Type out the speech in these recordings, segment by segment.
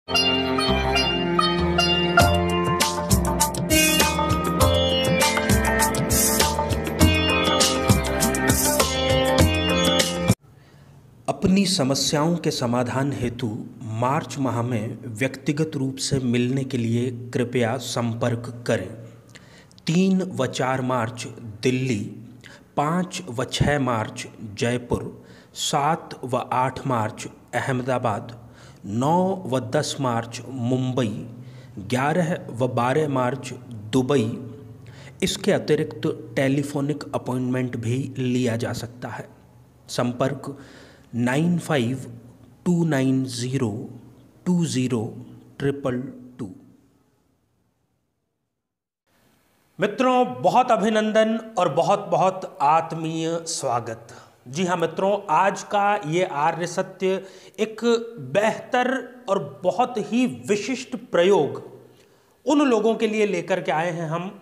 अपनी समस्याओं के समाधान हेतु मार्च माह में व्यक्तिगत रूप से मिलने के लिए कृपया संपर्क करें। 3 व 4 मार्च दिल्ली, 5 व 6 मार्च जयपुर, 7 व 8 मार्च अहमदाबाद, 9 व 10 मार्च मुंबई, 11 व 12 मार्च दुबई। इसके अतिरिक्त टेलीफोनिक अपॉइंटमेंट भी लिया जा सकता है। संपर्क 9529020222। मित्रों, बहुत अभिनंदन और बहुत बहुत आत्मीय स्वागत। जी हाँ मित्रों, आज का ये आर्य सत्य एक बेहतर और बहुत ही विशिष्ट प्रयोग उन लोगों के लिए लेकर के आए हैं हम,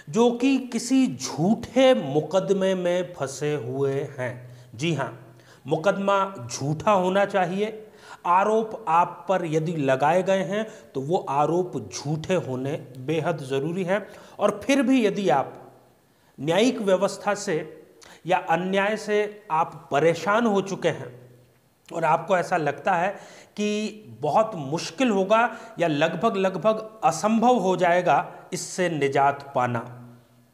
जो कि किसी झूठे मुकदमे में फंसे हुए हैं। जी हाँ, मुकदमा झूठा होना चाहिए। आरोप आप पर यदि लगाए गए हैं तो वो आरोप झूठे होने बेहद ज़रूरी है। और फिर भी यदि आप न्यायिक व्यवस्था से या अन्याय से आप परेशान हो चुके हैं और आपको ऐसा लगता है कि बहुत मुश्किल होगा या लगभग असंभव हो जाएगा इससे निजात पाना,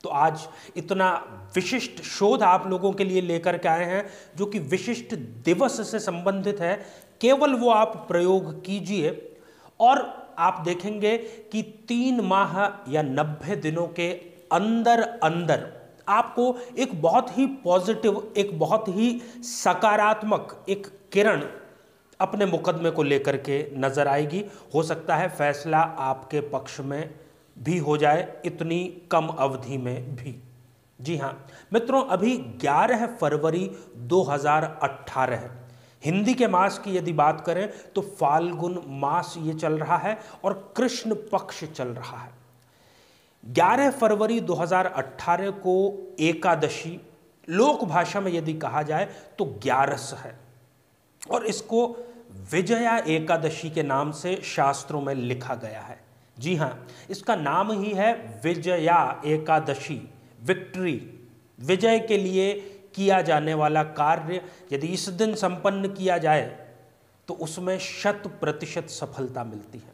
तो आज इतना विशिष्ट शोध आप लोगों के लिए लेकर के आए हैं, जो कि विशिष्ट दिवस से संबंधित है। केवल वो आप प्रयोग कीजिए और आप देखेंगे कि 3 माह या 90 दिनों के अंदर अंदर आपको एक बहुत ही पॉजिटिव, एक बहुत ही सकारात्मक एक किरण अपने मुकदमे को लेकर के नजर आएगी। हो सकता है फैसला आपके पक्ष में भी हो जाए इतनी कम अवधि में भी। जी हाँ मित्रों, अभी 11 फरवरी 2018 है। हिंदी के मास की यदि बात करें तो फाल्गुन मास ये चल रहा है और कृष्ण पक्ष चल रहा है। 11 फरवरी 2018 को एकादशी, लोक भाषा में यदि कहा जाए तो 11 है और इसको विजया एकादशी के नाम से शास्त्रों में लिखा गया है। जी हाँ, इसका नाम ही है विजया एकादशी, विक्ट्री, विजय के लिए किया जाने वाला कार्य यदि इस दिन संपन्न किया जाए तो उसमें 100% सफलता मिलती है।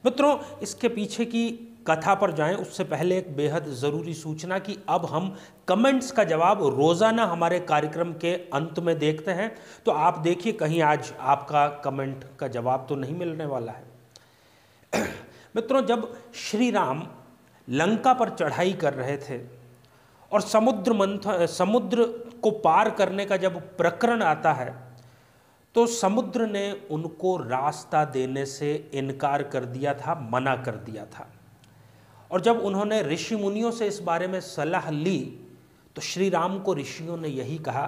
मित्रों, इसके पीछे की कथा पर जाएं उससे पहले एक बेहद ज़रूरी सूचना कि अब हम कमेंट्स का जवाब रोज़ाना हमारे कार्यक्रम के अंत में देखते हैं। तो आप देखिए, कहीं आज आपका कमेंट का जवाब तो नहीं मिलने वाला है। मित्रों, जब श्री राम लंका पर चढ़ाई कर रहे थे और समुद्र को पार करने का जब प्रकरण आता है तो समुद्र ने उनको रास्ता देने से इनकार कर दिया था, मना कर दिया था। और जब उन्होंने ऋषि मुनियों से इस बारे में सलाह ली तो श्री राम को ऋषियों ने यही कहा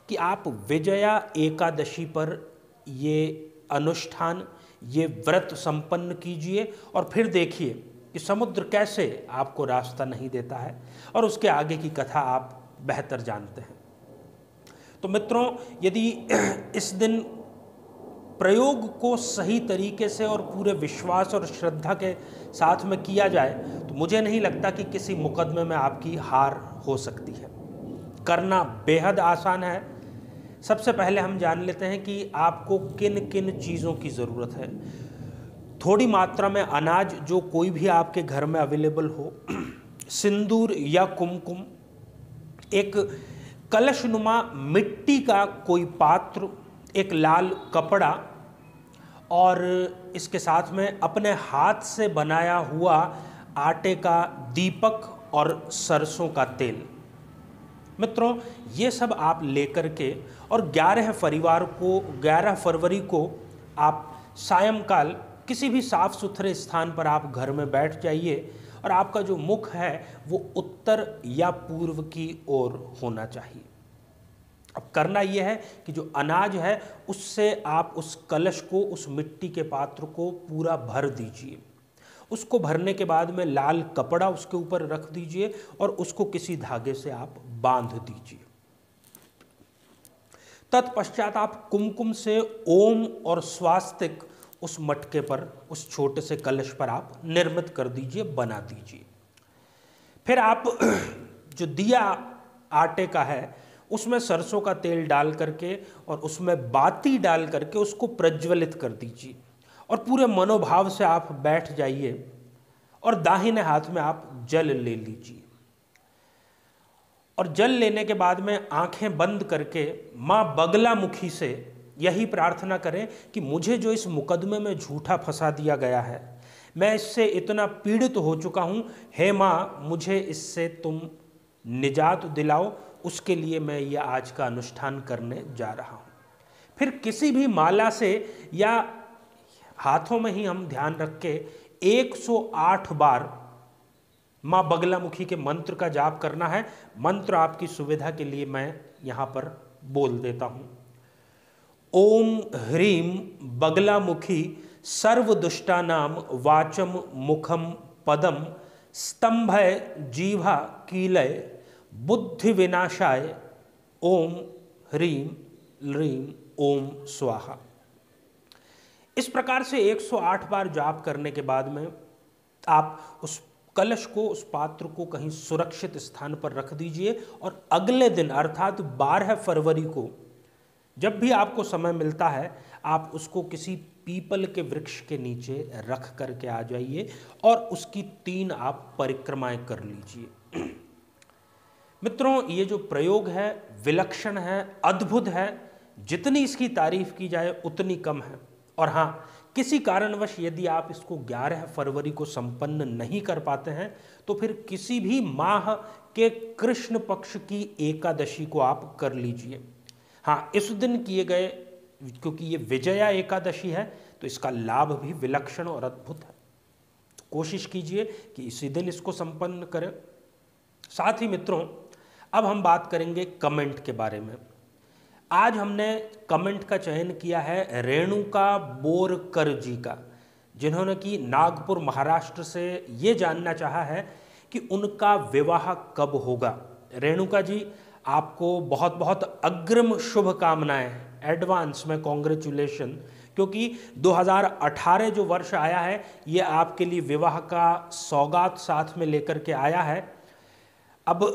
कि आप विजया एकादशी पर ये अनुष्ठान, ये व्रत संपन्न कीजिए और फिर देखिए कि समुद्र कैसे आपको रास्ता नहीं देता है। और उसके आगे की कथा आप बेहतर जानते हैं। तो मित्रों, यदि इस दिन प्रयोग को सही तरीके से और पूरे विश्वास और श्रद्धा के साथ में किया जाए तो मुझे नहीं लगता कि किसी मुकदमे में आपकी हार हो सकती है। करना बेहद आसान है। सबसे पहले हम जान लेते हैं कि आपको किन किन चीज़ों की ज़रूरत है। थोड़ी मात्रा में अनाज, जो कोई भी आपके घर में अवेलेबल हो, सिंदूर या कुमकुम, एक कलशनुमा मिट्टी का कोई पात्र, एक लाल कपड़ा और इसके साथ में अपने हाथ से बनाया हुआ आटे का दीपक और सरसों का तेल। मित्रों, ये सब आप लेकर के और 11 फरवरी को आप सायंकाल किसी भी साफ सुथरे स्थान पर आप घर में बैठ जाइए और आपका जो मुख है वो उत्तर या पूर्व की ओर होना चाहिए। अब करना यह है कि जो अनाज है उससे आप उस कलश को, उस मिट्टी के पात्र को पूरा भर दीजिए। उसको भरने के बाद में लाल कपड़ा उसके ऊपर रख दीजिए और उसको किसी धागे से आप बांध दीजिए। तत्पश्चात आप कुमकुम से ओम और स्वास्तिक उस मटके पर, उस छोटे से कलश पर आप निर्मित कर दीजिए, बना दीजिए। फिर आप जो दिया आटे का है उसमें सरसों का तेल डाल करके और उसमें बाती डाल करके उसको प्रज्वलित कर दीजिए और पूरे मनोभाव से आप बैठ जाइए और दाहिने हाथ में आप जल ले लीजिए। और जल लेने के बाद में आंखें बंद करके माँ बगलामुखी से यही प्रार्थना करें कि मुझे जो इस मुकदमे में झूठा फंसा दिया गया है, मैं इससे इतना पीड़ित हो चुका हूँ, हे माँ मुझे इससे तुम निजात दिलाओ, उसके लिए मैं यह आज का अनुष्ठान करने जा रहा हूँ। फिर किसी भी माला से या हाथों में ही हम ध्यान रख के 108 बार माँ बगलामुखी के मंत्र का जाप करना है। मंत्र आपकी सुविधा के लिए मैं यहाँ पर बोल देता हूँ। ओम ह्रीम बगलामुखी सर्वदुष्टानां वाचम मुखम पदम स्तंभय जीवा कीलय बुद्धि विनाशाय ओम ह्रीम ह्रीम ओम स्वाहा। इस प्रकार से 108 बार जाप करने के बाद में आप उस कलश को, उस पात्र को कहीं सुरक्षित स्थान पर रख दीजिए और अगले दिन अर्थात 12 फरवरी को जब भी आपको समय मिलता है आप उसको किसी पीपल के वृक्ष के नीचे रख करके आ जाइए और उसकी 3 आप परिक्रमाएं कर लीजिए। मित्रों, ये जो प्रयोग है विलक्षण है, अद्भुत है, जितनी इसकी तारीफ की जाए उतनी कम है। और हाँ, किसी कारणवश यदि आप इसको 11 फरवरी को संपन्न नहीं कर पाते हैं तो फिर किसी भी माह के कृष्ण पक्ष की एकादशी को आप कर लीजिए। हाँ, इस दिन किए गए, क्योंकि ये विजया एकादशी है तो इसका लाभ भी विलक्षण और अद्भुत है। तो कोशिश कीजिए कि इसी दिन इसको संपन्न करें। साथ ही मित्रों, अब हम बात करेंगे कमेंट के बारे में। आज हमने कमेंट का चयन किया है रेणुका बोरकर जी का, जिन्होंने कि नागपुर महाराष्ट्र से ये जानना चाहा है कि उनका विवाह कब होगा। रेणुका जी, आपको बहुत बहुत अग्रिम शुभकामनाएं, एडवांस में कॉन्ग्रेचुलेशन, क्योंकि 2018 जो वर्ष आया है ये आपके लिए विवाह का सौगात साथ में लेकर के आया है। अब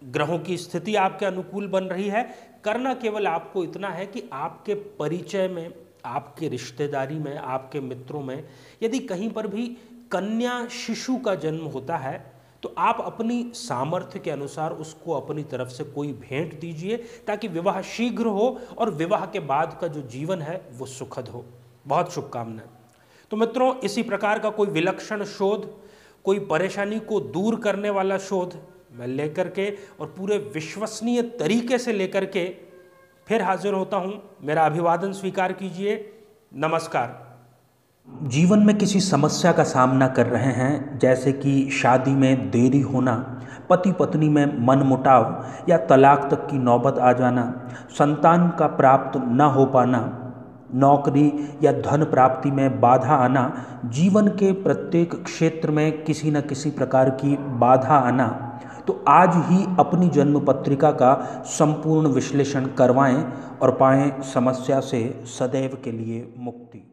ग्रहों की स्थिति आपके अनुकूल बन रही है। करना केवल आपको इतना है कि आपके परिचय में, आपके रिश्तेदारी में, आपके मित्रों में यदि कहीं पर भी कन्या शिशु का जन्म होता है तो आप अपनी सामर्थ्य के अनुसार उसको अपनी तरफ से कोई भेंट दीजिए ताकि विवाह शीघ्र हो और विवाह के बाद का जो जीवन है वो सुखद हो। बहुत शुभकामनाएं। तो मित्रों, इसी प्रकार का कोई विलक्षण शोध, कोई परेशानी को दूर करने वाला शोध मैं लेकर के और पूरे विश्वसनीय तरीके से लेकर के फिर हाजिर होता हूं। मेरा अभिवादन स्वीकार कीजिए। नमस्कार। जीवन में किसी समस्या का सामना कर रहे हैं, जैसे कि शादी में देरी होना, पति पत्नी में मनमुटाव या तलाक तक की नौबत आ जाना, संतान का प्राप्त न हो पाना, नौकरी या धन प्राप्ति में बाधा आना, जीवन के प्रत्येक क्षेत्र में किसी न किसी प्रकार की बाधा आना, तो आज ही अपनी जन्म पत्रिका का संपूर्ण विश्लेषण करवाएं और पाएं समस्या से सदैव के लिए मुक्ति।